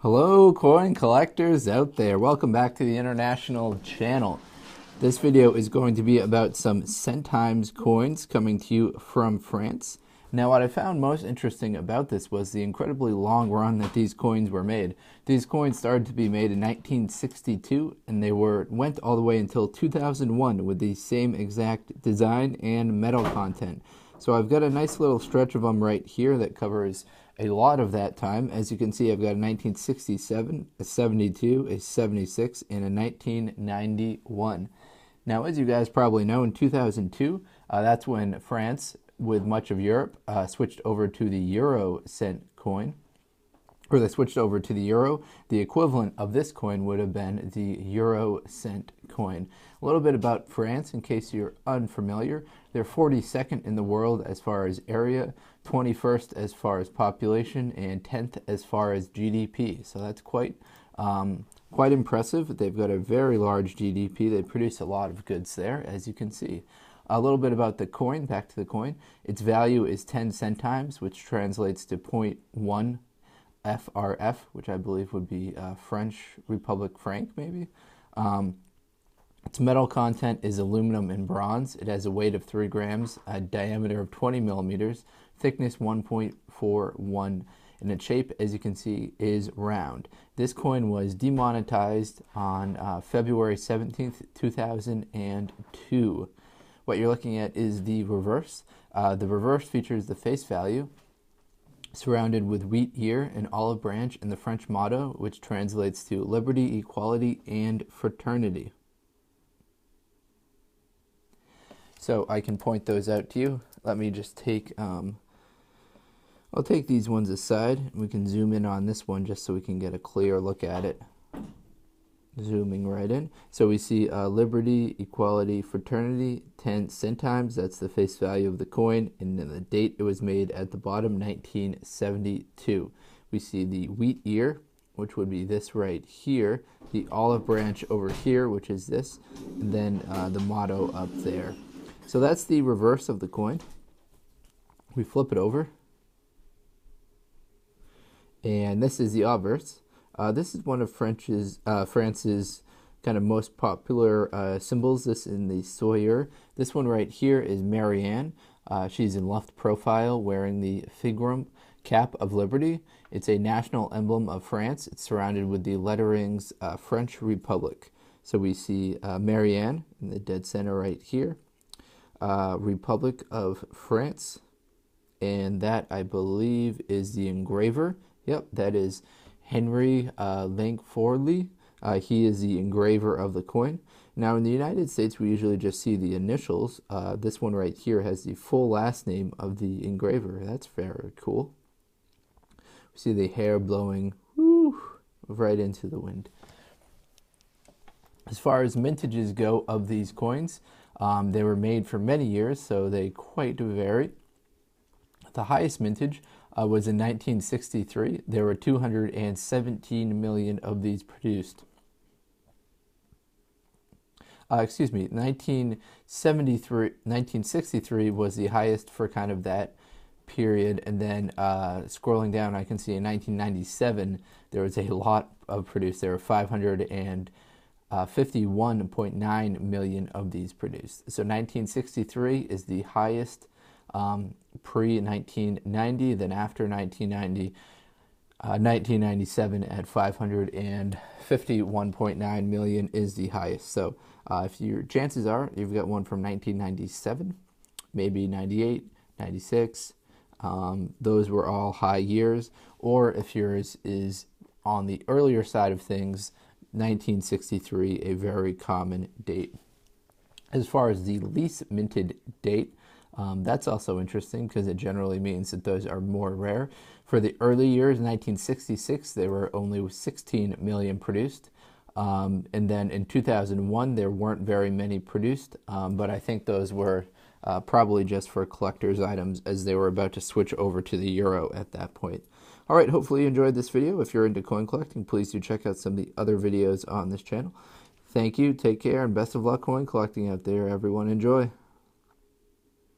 Hello coin collectors out there, welcome back to the international channel. This video is going to be about some Centimes coins coming to you from France. Now what I found most interesting about this was the incredibly long run that these coins were made. These coins started to be made in 1962 and they went all the way until 2001 with the same exact design and metal content. So I've got a nice little stretch of them right here that covers a lot of that time. As you can see, I've got a 1967, a 72, a 76, and a 1991. Now, as you guys probably know, in 2002, that's when France, with much of Europe, switched over to the euro cent coin. Or they switched over to the euro. The equivalent of this coin would have been the euro cent coin. A little bit about France, in case you're unfamiliar. They're 42nd in the world as far as area, 21st as far as population, and 10th as far as GDP. So that's quite impressive. They've got a very large GDP. They produce a lot of goods there, as you can see. A little bit about the coin, back to the coin. Its value is 10 centimes, which translates to 0.1 FRF, which I believe would be French Republic franc, maybe. Its metal content is aluminum and bronze. It has a weight of 3 grams, a diameter of 20 millimeters, thickness 1.41, and its shape, as you can see, is round. This coin was demonetized on February 17th, 2002. What you're looking at is the reverse. The reverse features the face value, surrounded with wheat ear and olive branch, and the French motto, which translates to liberty, equality, and fraternity. So I can point those out to you. Let me just take, I'll take these ones aside. We can zoom in on this one just so we can get a clear look at it. Zooming right in. So we see liberty, equality, fraternity, 10 centimes. That's the face value of the coin. And then the date it was made at the bottom, 1972. We see the wheat ear, which would be this right here. The olive branch over here, which is this. And then the motto up there. So that's the reverse of the coin. We flip it over. And this is the obverse. This is one of France's kind of most popular symbols. This in the soyer. This one right here is Marianne. She's in left profile wearing the figrum cap of liberty. It's a national emblem of France. It's surrounded with the letterings French Republic. So we see Marianne in the dead center right here. Republic of France. And that, I believe, is the engraver. Yep, that is Henry Langforley. He is the engraver of the coin. Now in the United States we usually just see the initials. This one right here has the full last name of the engraver. That's very cool. We see the hair blowing right into the wind. As far as mintages go of these coins, they were made for many years, so they quite vary. The highest mintage was in 1963. There were 217 million of these produced. 1963 was the highest for kind of that period, and then scrolling down, I can see in 1997 there was a lot of produced. There were 551.9 million of these produced. So 1963 is the highest pre-1990, then after 1990, 1997 at 551.9 million is the highest. So if your chances are you've got one from 1997, maybe 98, 96, those were all high years. Or if yours is on the earlier side of things, 1963, a very common date. As far as the least minted date, that's also interesting because it generally means that those are more rare. For the early years, 1966, there were only 16 million produced. And then in 2001, there weren't very many produced, but I think those were probably just for collector's items as they were about to switch over to the euro at that point. All right, hopefully you enjoyed this video. If you're into coin collecting, please do check out some of the other videos on this channel. Thank you, take care, and best of luck coin collecting out there, everyone. Enjoy.